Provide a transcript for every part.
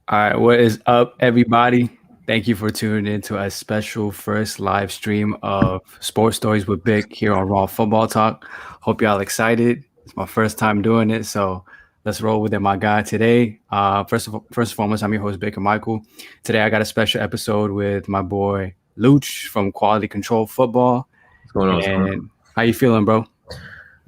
All right, what is up, everybody? Thank you for tuning in to a special first live stream of Sports Stories with Big here on Raw Football Talk. Hope y'all excited. It's my first time doing it, so let's roll with it, my guy. Today, first and foremost, I'm your host, Baker Michael. Today, I got a special episode with my boy Luch from Quality Control Football. What's going on? And how you feeling, bro?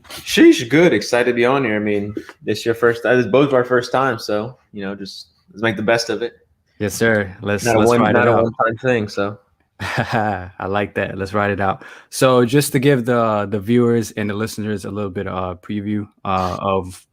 Sheesh, good. Excited to be on here. I mean, this is both of our first time, so just let's make the best of it. Yes, sir. Let's Not a let's one, ride it not a out. one-time thing. So I like that. Let's write it out. So just to give the viewers and the listeners a little bit of preview of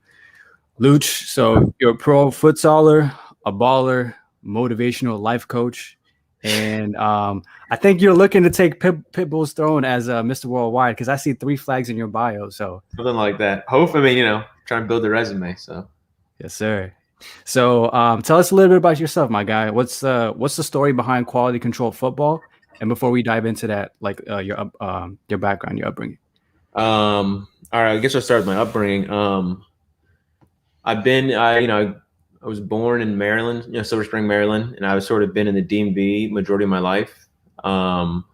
Luch. So you're a pro futsaler, a baller, motivational life coach, and I think you're looking to take Pitbull's throne as Mr. Worldwide because I see 3 flags in your bio. So something like that. Hope. I mean, trying to build the resume. So yes, sir. So tell us a little bit about yourself, my guy. What's the story behind Quality Control Football? And before we dive into that, like your background, your upbringing. All right. I guess I'll start with my upbringing. I was born in Maryland, Silver Spring, Maryland, and I've sort of been in the DMV majority of my life. I've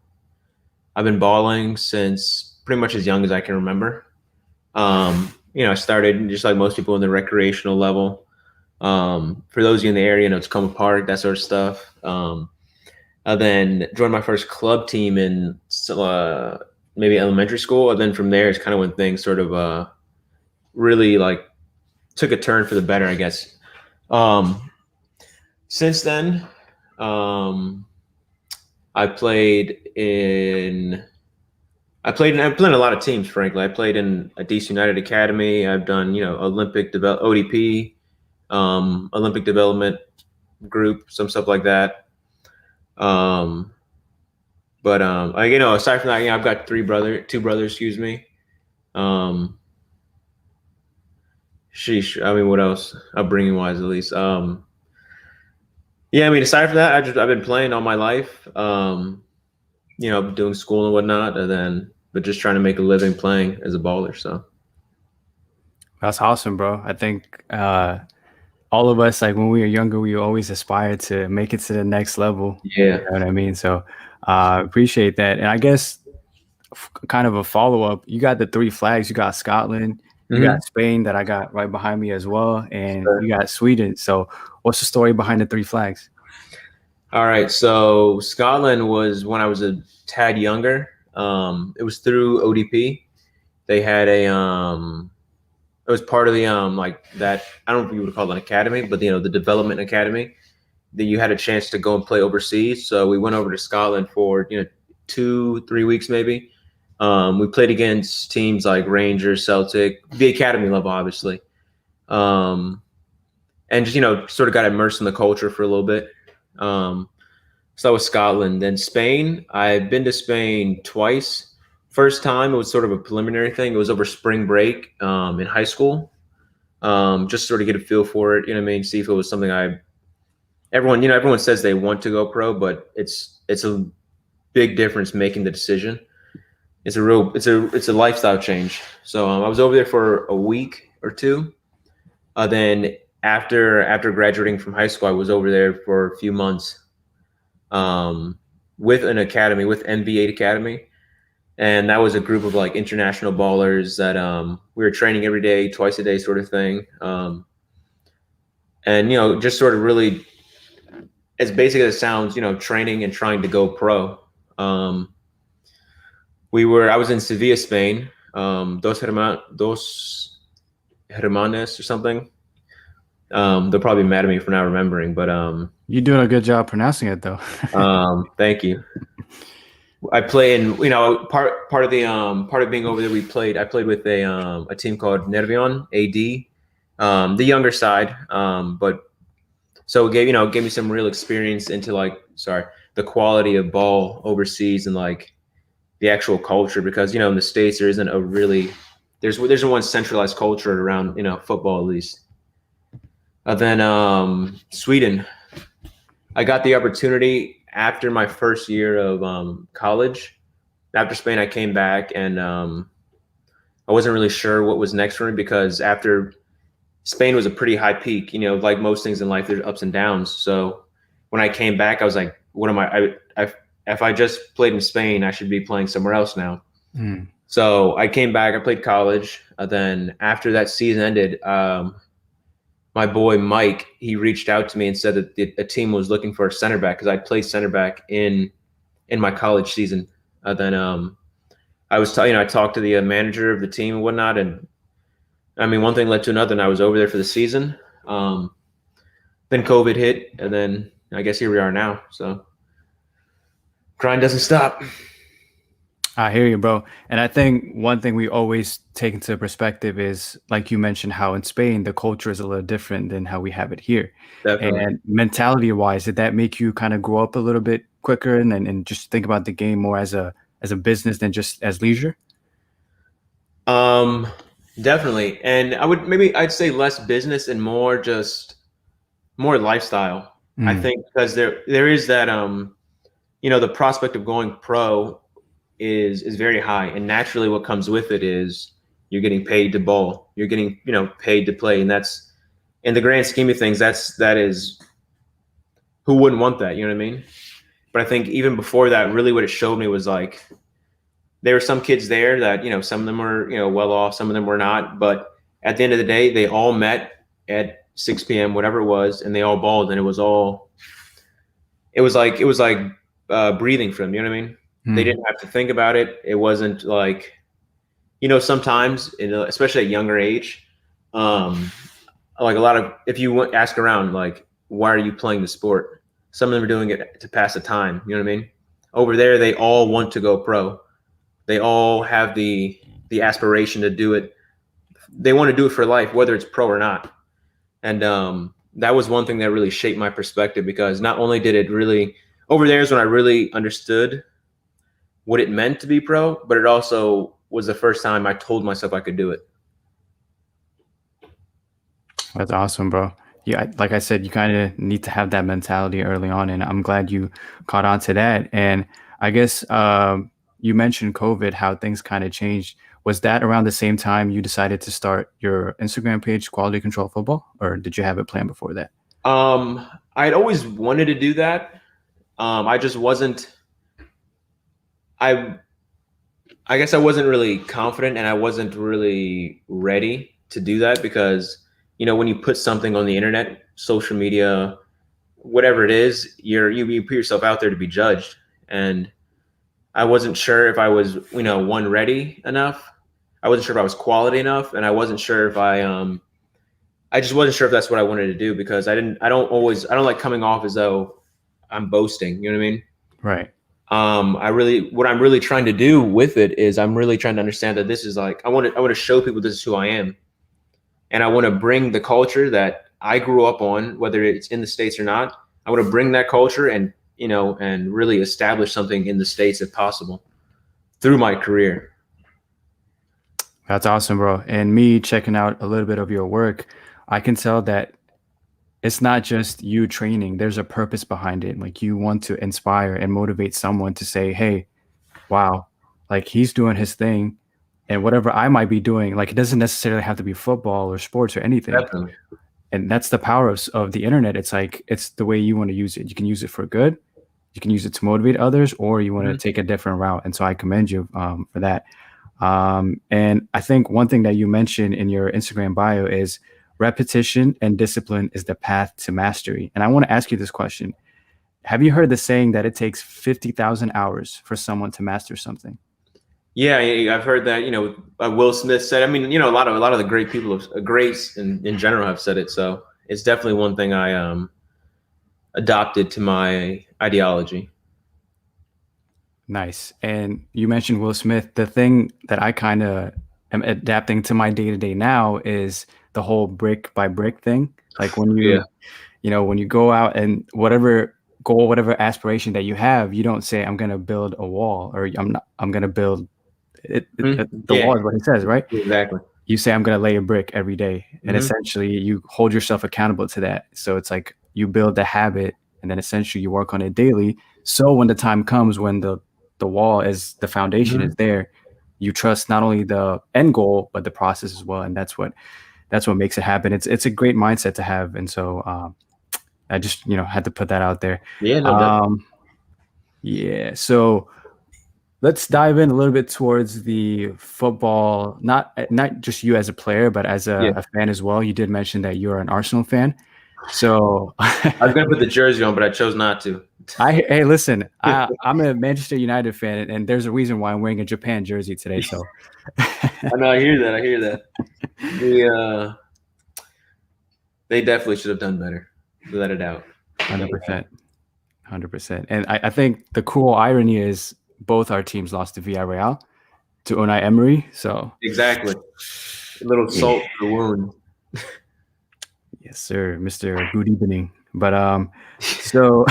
been balling since pretty much as young as I can remember. I started just like most people in the recreational level. For those of you in the area, it's Tacoma Park, that sort of stuff. I then joined my first club team in maybe elementary school, and then from there it's kind of when things sort of really like took a turn for the better, I guess. Since then, I played in a lot of teams. Frankly, I played in a DC United Academy. I've done Olympic ODP, Olympic development group, some stuff like that. Aside from that, I've got two brothers, excuse me. Sheesh. I mean, what else? Upbringing wise, at least. Aside from that, I've been playing all my life. Doing school and whatnot, but just trying to make a living playing as a baller. So That's awesome, bro. I think all of us, like when we were younger, we always aspired to make it to the next level. yeah. You know what I mean? So appreciate that. And I guess kind of a follow up. You got the 3 flags. You got Scotland. You got Spain that I got right behind me as well, and you got Sweden. So, what's the story behind the 3 flags? All right. So Scotland was when I was a tad younger. It was through ODP. They had it was part of the like that. I don't know if you would call it an academy, but the development academy. That you had a chance to go and play overseas. So we went over to Scotland for 2-3 weeks maybe. We played against teams like Rangers, Celtic, the academy level, obviously, and just sort of got immersed in the culture for a little bit. So that was Scotland. Then Spain. I've been to Spain twice. First time it was sort of a preliminary thing. It was over spring break in high school. Just sort of get a feel for it. See if it was something everyone says they want to go pro, but it's a big difference making the decision. It's a lifestyle change. So I was over there for a week or two. Then after graduating from high school, I was over there for a few months with an academy, with NV8 Academy. And that was a group of like international ballers that we were training every day, twice a day sort of thing. And just sort of really, as basic as it sounds, training and trying to go pro. I was in Sevilla, Spain, Dos Hermanes or something. They'll probably be mad at me for not remembering, but you're doing a good job pronouncing it, though. Thank you. I play in, part of being over there. I played with a team called Nervion AD, the younger side, but so it gave me some real experience into the quality of ball overseas and like the actual culture, because in the States there isn't there's one centralized culture around football, at least. Then Sweden, I got the opportunity after my first year of college. After Spain, I came back, and I wasn't really sure what was next for me, because after Spain was a pretty high peak. Like most things in life, there's ups and downs. So when I came back, I was like, what am if I just played in Spain, I should be playing somewhere else now. Mm. So I came back, I played college. Then after that season ended, my boy Mike, he reached out to me and said that a team was looking for a center back, because I played center back in my college season. Then I talked to the manager of the team and whatnot, and I mean, one thing led to another, and I was over there for the season. Then COVID hit, and then I guess here we are now. So grind doesn't stop. I hear you, bro. And I think one thing we always take into perspective is, like you mentioned, how in Spain the culture is a little different than how we have it here. Definitely. And mentality wise, did that make you kind of grow up a little bit quicker and just think about the game more as a business than just as leisure? Definitely. And I'd say less business and more lifestyle. I think because there is that the prospect of going pro is very high, and naturally what comes with it is you're getting paid to ball, you're getting paid to play, and that's, in the grand scheme of things, that is, who wouldn't want that, you know what I mean? But I think even before that, really what it showed me was like, there were some kids there that some of them were well off, some of them were not, but at the end of the day they all met at 6 p.m. whatever it was, and they all balled, and it was like breathing for them, you know what I mean? They didn't have to think about it. It wasn't like, sometimes, especially at younger age, like a lot of, if you ask around, like, why are you playing the sport? Some of them are doing it to pass the time. You know what I mean? Over there, they all want to go pro. They all have the aspiration to do it. They want to do it for life, whether it's pro or not. And that was one thing that really shaped my perspective, because not only did it really, over there is when I really understood what it meant to be pro, but it also was the first time I told myself I could do it. That's awesome, bro. Yeah, like I said, you kind of need to have that mentality early on, and I'm glad you caught on to that. And I guess you mentioned COVID, how things kind of changed. Was that around the same time you decided to start your Instagram page, Quality Control Football, or did you have it planned before that? I'd always wanted to do that. I just wasn't. I guess I wasn't really confident, and I wasn't really ready to do that, because when you put something on the internet, social media, whatever it is, you put yourself out there to be judged, and I wasn't sure if I was one, ready enough. I wasn't sure if I was quality enough, and I wasn't sure if I just wasn't sure if that's what I wanted to do, because I don't like coming off as though I'm boasting, you know what I mean? Right. What I'm really trying to do with it is, I'm really trying to understand that this is like, I want to show people this is who I am. And I want to bring the culture that I grew up on, whether it's in the States or not. I want to bring that culture and really establish something in the States if possible through my career. That's awesome, bro. And me checking out a little bit of your work, I can tell that it's not just you training. There's a purpose behind it. Like, you want to inspire and motivate someone to say, hey, wow, like, he's doing his thing, and whatever I might be doing, like, it doesn't necessarily have to be football or sports or anything. Definitely. And that's the power of the internet. It's like, it's the way you want to use it. You can use it for good. You can use it to motivate others, or you want to take a different route. And so I commend you for that. And I think one thing that you mentioned in your Instagram bio is repetition and discipline is the path to mastery. And I want to ask you this question. Have you heard the saying that it takes 50,000 hours for someone to master something? Yeah, I've heard that. Will Smith said. I mean, a lot of the great people, greats in general, have said it. So it's definitely one thing I adopted to my ideology. Nice. And you mentioned Will Smith. The thing that I kind of am adapting to my day-to-day now is the whole brick by brick thing. Like, when you, when you go out, and whatever goal, whatever aspiration that you have, you don't say, I'm going to build a wall, or I'm going to build it. The wall is what he says, right? Exactly. You say, I'm going to lay a brick every day. And essentially you hold yourself accountable to that. So it's like, you build the habit, and then essentially you work on it daily. So when the time comes, when the wall is, the foundation is there, you trust not only the end goal, but the process as well. And that's what that's what makes it happen. It's a great mindset to have, and so I just had to put that out there. Yeah, no, definitely. Um, yeah, so let's dive in a little bit towards the football. Not just you as a player, but as Yeah. a fan as well. You did mention that you're an Arsenal fan, so I was gonna put the jersey on, but I chose not to. hey, listen, I'm a Manchester United fan, and there's a reason why I'm wearing a Japan jersey today. So, I know, I hear that. I hear that. They definitely should have done better, without a doubt. 100%, 100%. And I think the cool irony is both our teams lost to Villarreal, to Unai Emery. So Exactly. A little salt to the wound. yes, sir, Mr. Good evening. But so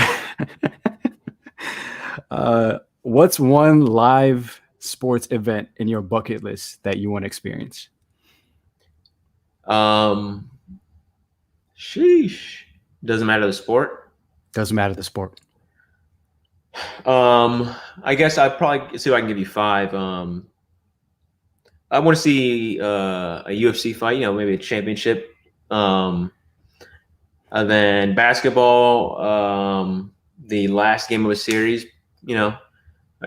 what's one live sports event in your bucket list that you want to experience? Sheesh. Doesn't matter the sport. Doesn't matter the sport. I guess I'd probably see if I can give you five. I want to see a UFC fight, maybe a championship. And then basketball, the last game of a series, I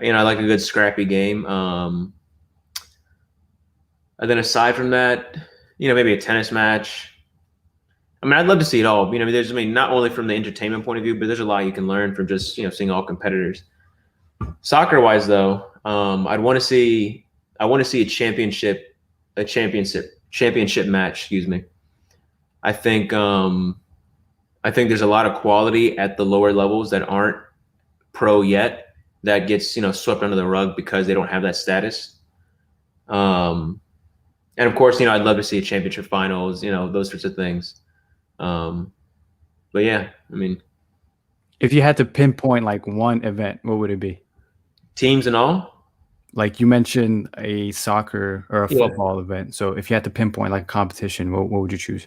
like a good scrappy game. And then aside from that, maybe a tennis match. I mean, I'd love to see it all. Not only from the entertainment point of view, but there's a lot you can learn from just, seeing all competitors. Soccer wise though, I want to see a championship match, excuse me. I think there's a lot of quality at the lower levels that aren't pro yet that gets, swept under the rug because they don't have that status. And of course, I'd love to see a championship finals, those sorts of things. But yeah, I mean, if you had to pinpoint like one event, what would it be? Teams and all? Like you mentioned a soccer or a Yeah. football event. So if you had to pinpoint like a competition, what would you choose?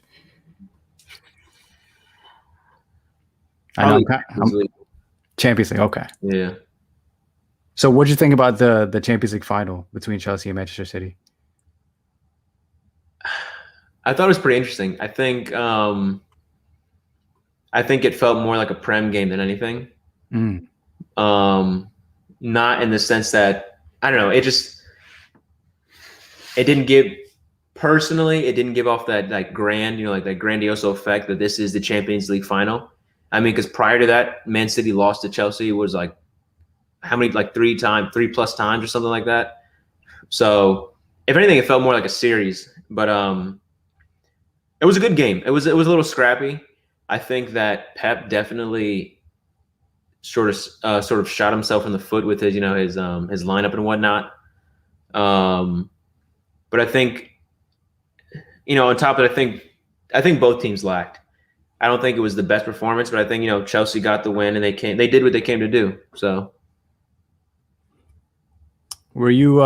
I know Probably Champions League. Okay. yeah. So what did you think about the Champions League final between Chelsea and Manchester City? I thought it was pretty interesting. I think it felt more like a Prem game than anything. Mm. Not in the sense that, I don't know, it didn't give off that like grand, like that grandioso effect that this is the Champions League final. I mean, because prior to that, Man City lost to Chelsea. It was like how many, like 3+ times or something like that. So if anything, it felt more like a series. But it was a good game. It was a little scrappy. I think that Pep definitely sort of shot himself in the foot with his his lineup and whatnot. But I think on top of it, I think both teams lacked. I don't think it was the best performance, but I think Chelsea got the win and they did what they came to do. So, are you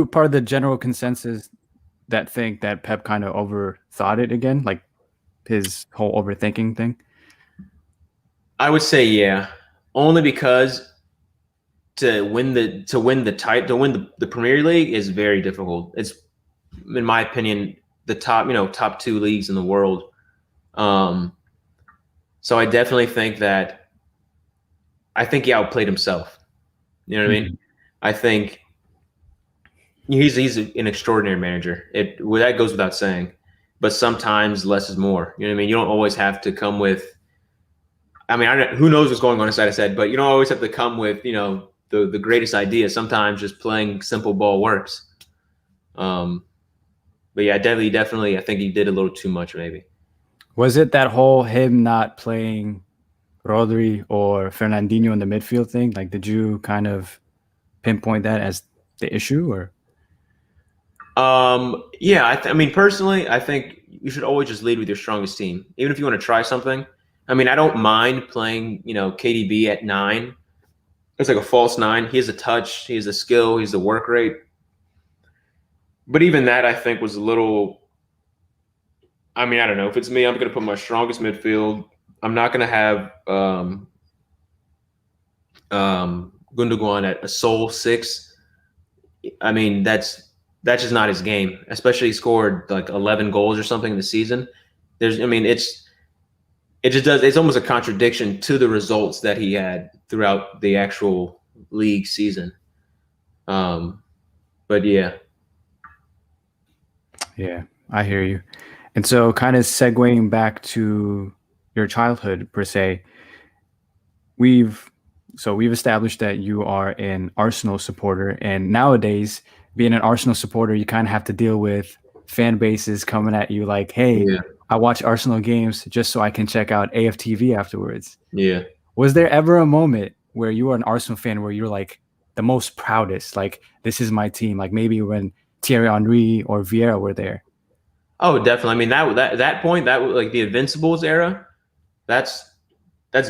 part of the general consensus that think that Pep kind of overthought it again, like his whole overthinking thing? I would say yeah, only because to win the Premier League is very difficult. It's, in my opinion, the top two leagues in the world. So I definitely think he outplayed himself. You know what I mean? I think he's an extraordinary manager. That goes without saying. But sometimes less is more. You know what I mean? You don't always have to come with. I mean, who knows what's going on inside his head, but you don't always have to come with the greatest idea. Sometimes just playing simple ball works. But yeah, definitely, I think he did a little too much, maybe. Was it that whole him not playing Rodri or Fernandinho in the midfield thing? Like, did you kind of pinpoint that as the issue, or? Yeah, I mean, personally, I think you should always just lead with your strongest team, even if you want to try something. I mean, I don't mind playing, KDB at 9. It's like a false 9. He has a touch, he has a skill, he's the work rate. But even that, I think, was a little. I mean, I don't know. If it's me, I'm going to put my strongest midfield. I'm not going to have Gundogan at a sole 6. I mean, that's that's just not his game. Especially he scored like 11 goals or something in the season. It just does. It's almost a contradiction to the results that he had throughout the actual league season. But yeah. Yeah, I hear you. And so, kind of segueing back to your childhood per se, we've we've established that you are an Arsenal supporter, and nowadays, being an Arsenal supporter, you kind of have to deal with fan bases coming at you like, "Hey, Yeah. I watch Arsenal games just so I can check out AFTV afterwards." Yeah. Was there ever a moment where you were an Arsenal fan where you're like the most proudest, like this is my team, like maybe when Thierry Henry or Vieira were there? Oh, definitely. I mean, that point, that like the Invincibles era, that's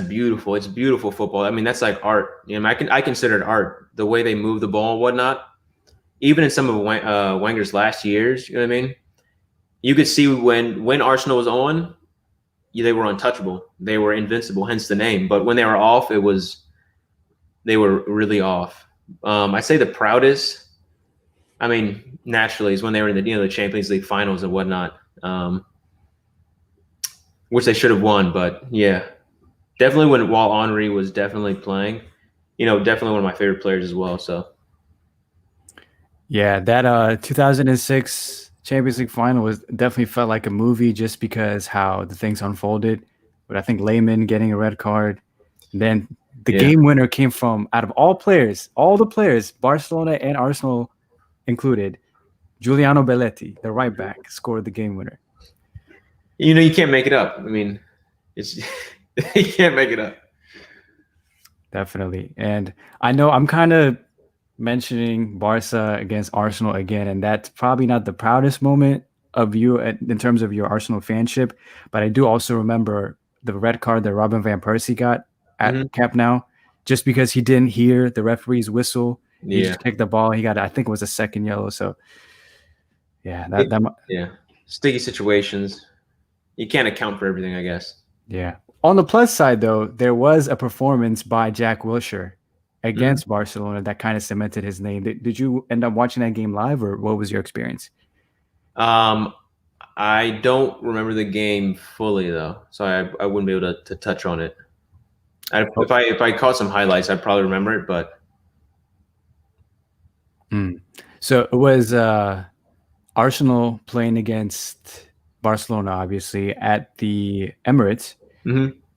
beautiful. It's beautiful football. I mean, that's like art. You know, I consider it art. The way they move the ball and whatnot. Even in some of Wenger's last years, you know what I mean. You could see when Arsenal was on, they were untouchable. They were invincible, hence the name. But when they were off, they were really off. I say the proudest. I mean, naturally, is when they were in the Champions League finals and whatnot, which they should have won. But yeah, definitely while Henry was definitely playing, definitely one of my favorite players as well. So Yeah, that 2006 Champions League final was definitely felt like a movie just because how the things unfolded. But I think Lehman getting a red card, and then the yeah, game winner came from out of all the players, Barcelona and Arsenal included, Giuliano Belletti, the right back, scored the game winner. you can't make it up. I mean, it's you can't make it up. Definitely. And I know I'm kind of mentioning Barca against Arsenal again, and that's probably not the proudest moment of you in terms of your Arsenal fanship, but I do also remember the red card that Robin van Persie got at Camp Nou, just because he didn't hear the referee's whistle. He Yeah, just kicked the ball. He got, I think it was a second yellow. So yeah, yeah, sticky situations. You can't account for everything, I guess. yeah. On the plus side, though, there was a performance by Jack Wilshere against Barcelona that kind of cemented his name. Did you end up watching that game live, or what was your experience? I don't remember the game fully though, so I wouldn't be able to touch on it. If I caught some highlights, I'd probably remember it, but So it was Arsenal playing against Barcelona, obviously, at the Emirates.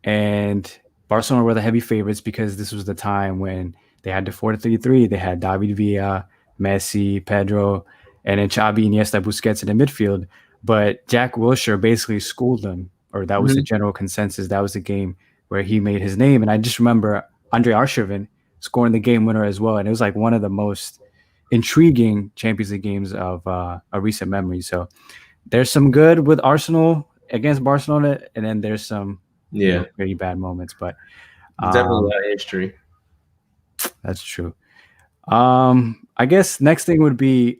And Barcelona were the heavy favorites because this was the time when they had the 4-3-3. They had David Villa, Messi, Pedro, and then Xavi, Iniesta, Busquets in the midfield. But Jack Wilshere basically schooled them, or that was the general consensus. That was the game where he made his name. And I just remember Andre Arshavin scoring the game winner as well. And it was like one of the most intriguing Champions League games of a recent memory. So there's some good with Arsenal against Barcelona, and then there's some pretty bad moments. But definitely a lot of history. That's true. I guess next thing would be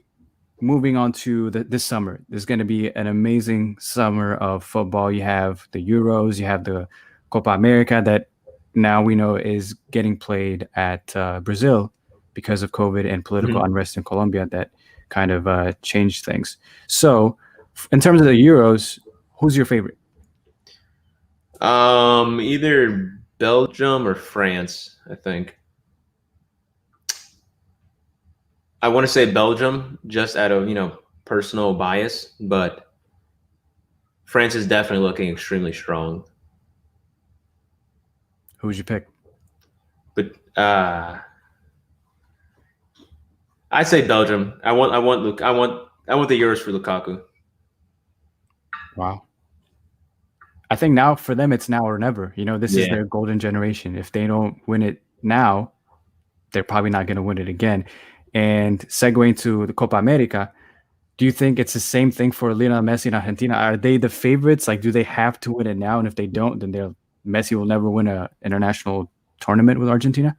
moving on to this summer. There's going to be an amazing summer of football. You have the Euros, you have the Copa America that now we know is getting played at Brazil because of COVID and political unrest in Colombia that kind of changed things. So, in terms of the Euros, who's your favorite? Either Belgium or France, I think. I want to say Belgium just out of, personal bias, but France is definitely looking extremely strong. Who would you pick? But I say Belgium. I want the Euros for Lukaku. Wow. I think now for them it's now or never. This is Yeah. their golden generation. If they don't win it now, they're probably not going to win it again. And segueing to the Copa America, do you think it's the same thing for Lionel Messi and Argentina? Are they the favorites? Like, do they have to win it now? And if they don't, then Messi will never win an international tournament with Argentina?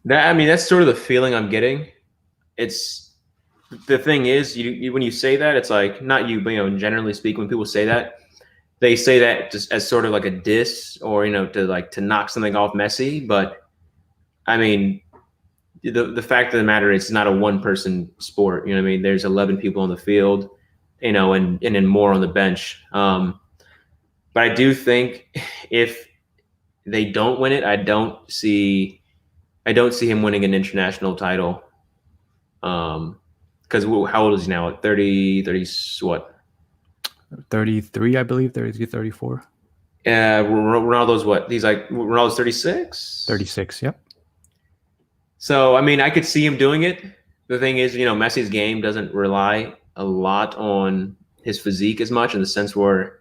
That's sort of the feeling I'm getting. It's the thing is, you when you say that, it's like not you, but generally speaking, when people say that, they say that just as sort of like a diss or to knock something off Messi. But I mean, the fact of the matter is, it's not a one person sport. You know what I mean? There's 11 people on the field, you know, and then more on the bench. But I do think if they don't win it, I don't see him winning an international title. Because how old is he now? 30, 30, what? 33, I believe. 33, 34. Ronaldo's what? He's like, Ronaldo's 36? 36, yep. So, I mean, I could see him doing it. The thing is, you know, Messi's game doesn't rely a lot on his physique as much, in the sense where,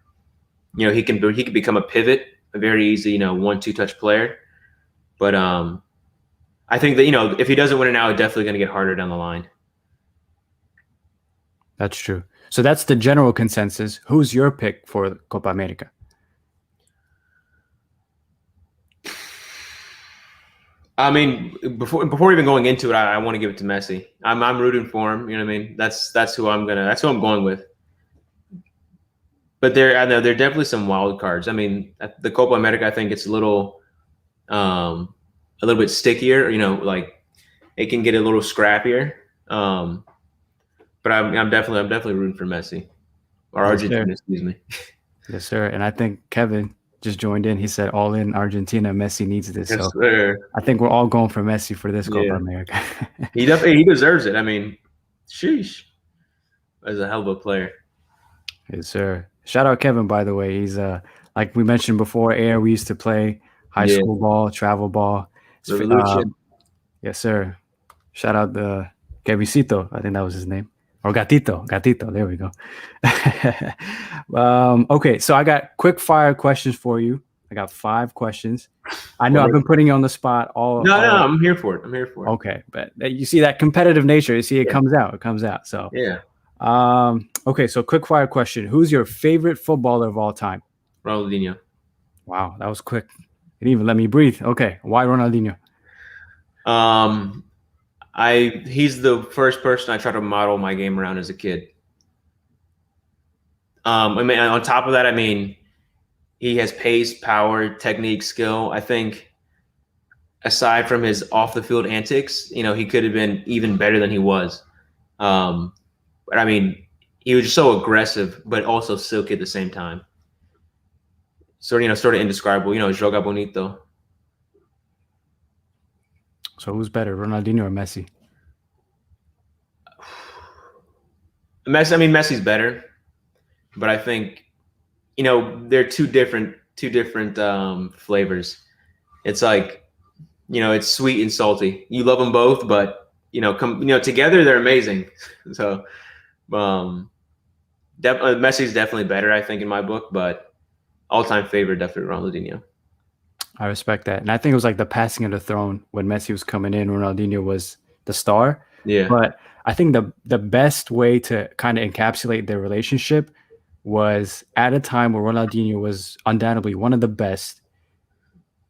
you know, he can become a pivot, a very easy, you know, 1-2 touch player. But I think that, you know, if he doesn't win it now, it's definitely going to get harder down the line. That's true. So that's the general consensus. Who's your pick for Copa America? I mean, before even going into it, I want to give it to Messi. I'm rooting for him. You know what I mean? That's who I'm going with. But I know there are definitely some wild cards. I mean, at the Copa America, I think it's a little bit stickier. You know, like it can get a little scrappier. But I'm definitely rooting for Messi or Argentina. Excuse me. Yes, sir. And I think Kevin just joined in. He said, "All in Argentina. Messi needs this." Yes, so sir. I think we're all going for Messi for this Copa America. He deserves it. I mean, sheesh, as a hell of a player. Yes, sir. Shout out Kevin, by the way. He's like we mentioned before air. We used to play high school ball, travel ball. Yes, sir. Shout out the Kevincito. I think that was his name. Or Gatito. There we go. Okay, so I got quick fire questions for you. I got 5 questions. I know I've been putting you on the spot No, I'm here for it. Okay, but you see that competitive nature. You see it comes out. So yeah. Okay, so quick fire question. Who's your favorite footballer of all time? Ronaldinho. Wow, that was quick. You didn't even let me breathe. Okay, why Ronaldinho? He's the first person I tried to model my game around as a kid. I mean, on top of that, I mean, he has pace, power, technique, skill. I think aside from his off the field antics, you know, he could have been even better than he was. But I mean, he was just so aggressive, but also silky at the same time. Sort of indescribable. You know, joga bonito. So who's better, Ronaldinho or Messi? Messi's better, but I think, you know, they're two different flavors. It's like, you know, it's sweet and salty. You love them both, but you know, together they're amazing. So, Messi's definitely better, I think, in my book, but all-time favorite definitely Ronaldinho. I respect that. And I think it was like the passing of the throne when Messi was coming in. Ronaldinho was the star. Yeah. But I think the best way to kind of encapsulate their relationship was at a time where Ronaldinho was undoubtedly one of the best.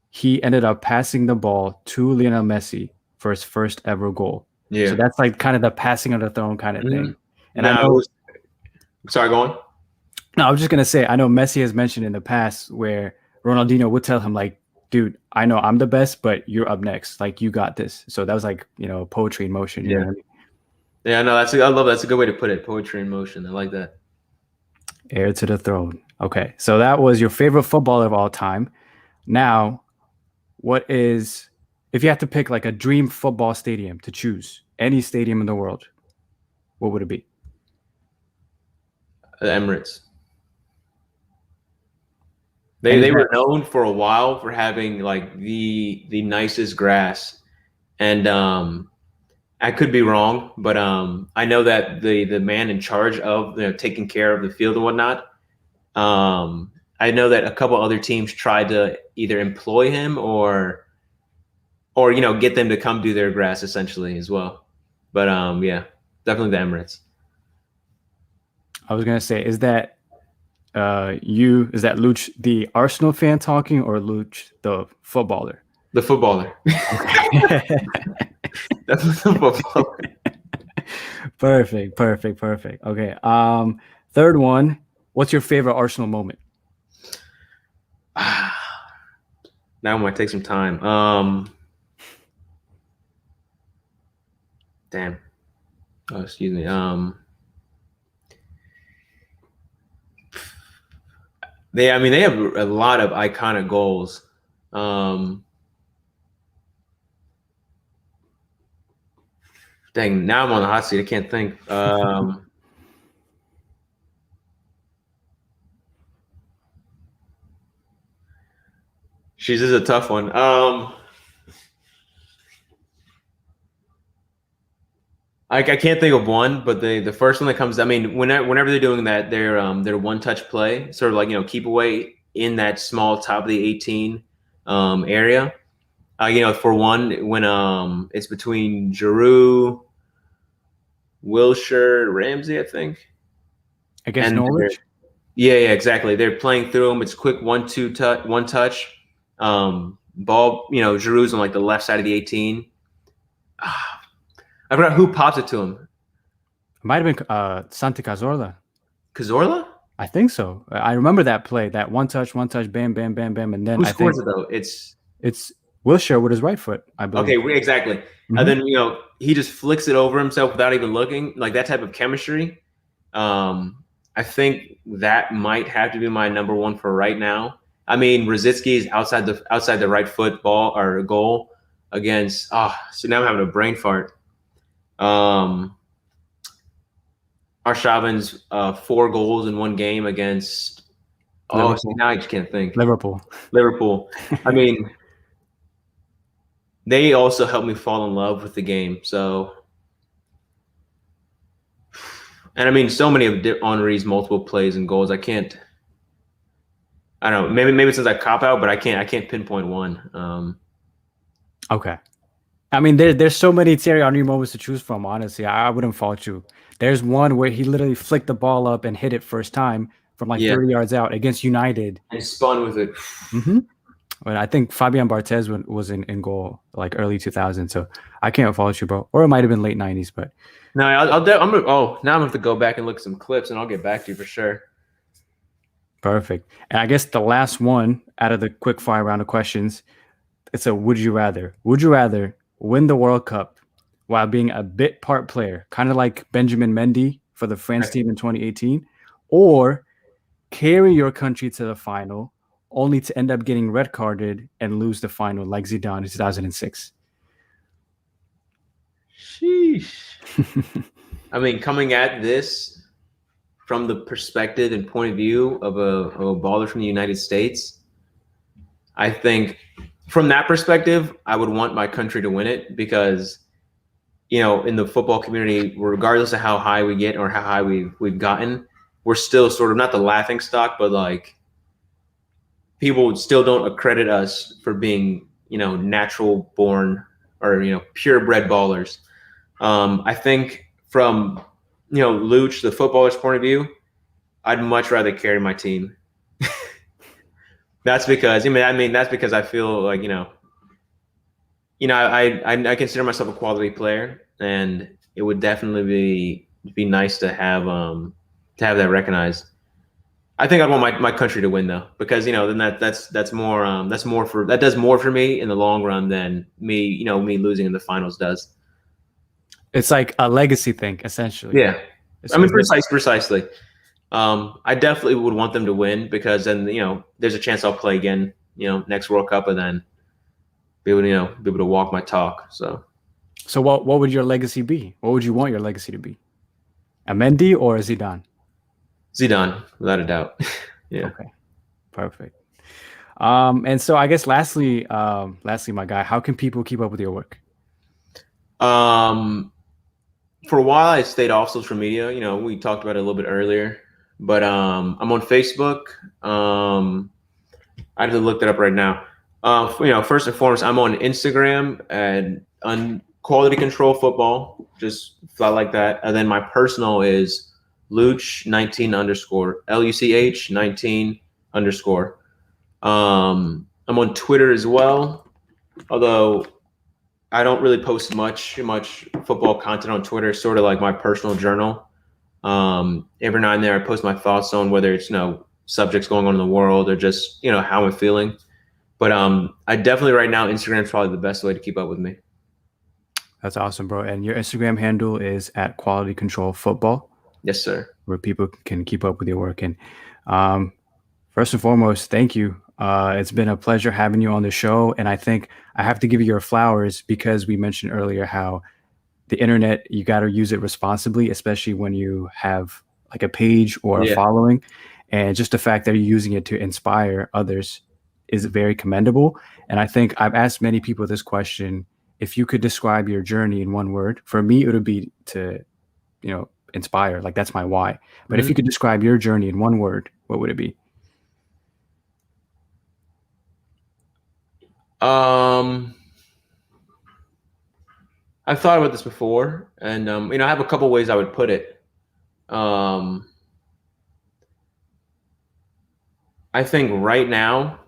He ended up passing the ball to Lionel Messi for his first ever goal. Yeah. So that's like kind of the passing of the throne kind of thing. And I know. Sorry, go on. No, I was just going to say, I know Messi has mentioned in the past where Ronaldinho would tell him, like, dude, I know I'm the best, but you're up next. Like, you got this. So that was like, you know, poetry in motion. You know what I mean? Yeah, no, I love that. That's a good way to put it. Poetry in motion. I like that. Heir to the throne. Okay. So that was your favorite footballer of all time. Now, if you had to pick like a dream football stadium to choose, any stadium in the world, what would it be? The Emirates. They were known for a while for having like the nicest grass, and I could be wrong, but I know that the man in charge of, you know, taking care of the field and whatnot, I know that a couple other teams tried to either employ him or you know, get them to come do their grass essentially as well. But yeah, definitely the Emirates. I was gonna say, is that Luch the Arsenal fan talking, or Luch the footballer? The footballer. Okay. That's the footballer. Perfect. Okay. Third one. What's your favorite Arsenal moment? Now I might take some time. Damn. Oh, excuse me. They have a lot of iconic goals. Dang, now I'm on the hot seat. I can't think. This is a tough one. I can't think of one, but the first one that comes. I mean, whenever they're doing that, their one touch play, sort of like keep away in that small top of the 18 area. For one, when it's between Giroux, Wilshire, Ramsey, I think. Against Norwich? Yeah, exactly. They're playing through them. It's quick one touch. Ball, Giroux's on like the left side of the 18. I forgot who pops it to him. It might have been Santi Cazorla. Cazorla? I think so. I remember that play, that one touch, bam, bam, bam, bam, and then who scores it though? It's Wilshire with his right foot, I believe. Okay, exactly. Mm-hmm. And then he just flicks it over himself without even looking. Like that type of chemistry. I think that might have to be my number one for right now. I mean, Rositzky is outside the right foot ball or goal against. So now I'm having a brain fart. Arshavin's 4 goals in one game against. Now I just can't think. Liverpool. I mean, they also helped me fall in love with the game. So, and I mean, so many of Henry's multiple plays and goals. I don't know. Maybe since I cop out, but I can't pinpoint one. Okay. I mean, there's so many Thierry Henry moments to choose from. Honestly, I wouldn't fault you. There's one where he literally flicked the ball up and hit it first time from 30 yards out against United. And spun with it. Mm-hmm. But I think Fabian Barthez was in goal like early 2000s, so I can't fault you, bro. Or it might have been late 90s, but no, now I'm gonna have to go back and look at some clips, and I'll get back to you for sure. Perfect. And I guess the last one out of the quick fire round of questions, it's a would you rather? Would you rather win the World Cup while being a bit part player, kind of like Benjamin Mendy for the France team in 2018, or carry your country to the final only to end up getting red carded and lose the final like Zidane in 2006? Sheesh. I mean, coming at this from the perspective and point of view of a baller from the United States, I think from that perspective, I would want my country to win it because, in the football community, regardless of how high we get or how high we've gotten, we're still sort of not the laughing stock, but like people still don't accredit us for being, natural born or, purebred ballers. I think from, Luch, the footballer's point of view, I'd much rather carry my team. That's because I feel like, I consider myself a quality player, and it would definitely be nice to have that recognized. I think I'd want my country to win though, because then that does more for me in the long run than me losing in the finals does. It's like a legacy thing, essentially. Yeah, precisely. I definitely would want them to win because then there's a chance I'll play again next World Cup and then be able to walk my talk. So what would your legacy be? What would you want your legacy to be? A Mendy or a Zidane? Zidane, without a doubt. Yeah. Okay. Perfect. And so I guess lastly, my guy, how can people keep up with your work? For a while I stayed off social media. We talked about it a little bit earlier, but I'm on Facebook. I have to look that up right now. First and foremost, I'm on Instagram and Quality Control Football, just flat like that. And then my personal is Luch 19 _, LUCH 19 _. I'm on Twitter as well, although I don't really post much football content on Twitter. It's sort of like my personal journal. Every now and then I post my thoughts on whether it's subjects going on in the world or just how I'm feeling. But I definitely right now Instagram is probably the best way to keep up with me. That's awesome, bro. And your Instagram handle is at Quality Control Football, Yes, sir. where people can keep up with your work. And um, first and foremost, thank you. It's been a pleasure having you on the show. And I think I have to give you your flowers because we mentioned earlier how the internet, you got to use it responsibly, especially when you have like a page or a Yeah. following. And just the fact that you're using it to inspire others is very commendable. And I think I've asked many people this question. If you could describe your journey in one word, for me, it would be to, inspire. Like that's my why. But if you Mhm. could describe your journey in one word, what would it be? I've thought about this before, and I have a couple ways I would put it. Um, I think right now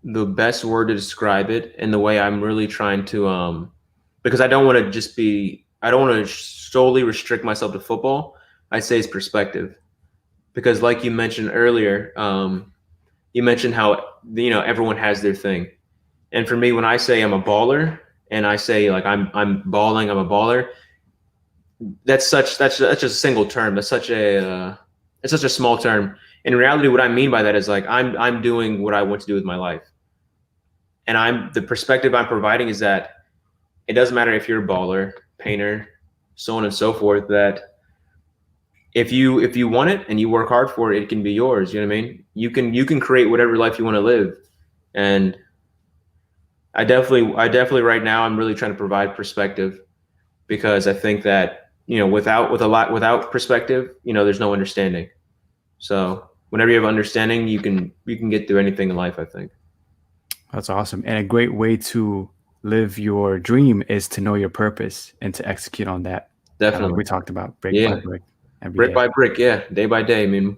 the best word to describe it, and the way I'm really trying to, because I don't want to I don't want to solely restrict myself to football. I say is perspective, because like you mentioned earlier, you mentioned how everyone has their thing, and for me, when I say I'm a baller, and I say like I'm balling, I'm a baller. That's just a single term. That's such a it's such a small term. In reality, what I mean by that is like I'm doing what I want to do with my life, and the perspective I'm providing is that it doesn't matter if you're a baller, painter, so on and so forth. That if you want it and you work hard for it, it can be yours. You know what I mean? You can create whatever life you want to live, and I definitely right now I'm really trying to provide perspective, because I think that without perspective, there's no understanding. So whenever you have understanding, you can get through anything in life, I think. That's awesome. And a great way to live your dream is to know your purpose and to execute on that. Kind of like Definitely. we talked about, brick by Yeah. brick, every Brick day. by brick, yeah, day by day. I mean,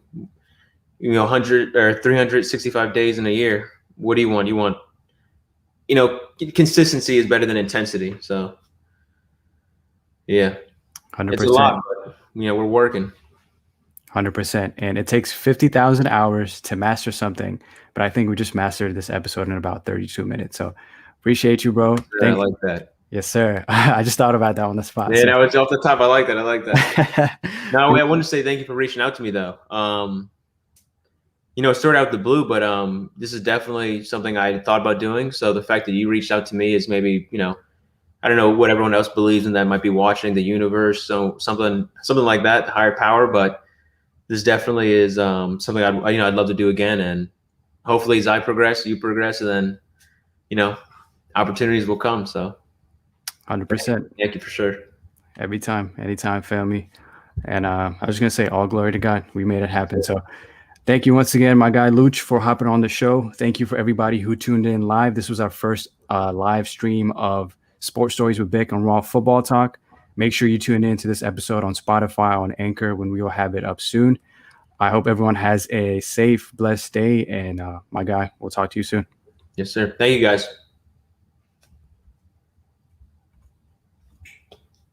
100 or 365 days in a year. What do you want? You want, consistency is better than intensity. So, yeah, it's a 100%. lot, but we're working. 100%. And it takes 50,000 hours to master something. But I think we just mastered this episode in about 32 minutes. So appreciate you, bro. Yeah, I Thank like that. Yes, sir. I just thought about that on the spot. Yeah, So that was off the top. I like that. I like that. No, I want to say thank you for reaching out to me, though. It started out the blue, but this is definitely something I thought about doing. So the fact that you reached out to me is maybe, I don't know what everyone else believes in that might be watching the universe, so something like that, higher power. But this definitely is something I'd love to do again, and hopefully as I progress, you progress, and then opportunities will come. So 100%. thank you for sure. Every time, anytime, family. And I was going to say, all glory to God. We made it happen. So thank you once again, my guy Luch, for hopping on the show. Thank you for everybody who tuned in live. This was our first live stream of Sports Stories with Vic on Raw Football Talk. Make sure you tune in to this episode on Spotify, on Anchor, when we will have it up soon. I hope everyone has a safe, blessed day. And my guy, we'll talk to you soon. Yes, sir. Thank you, guys.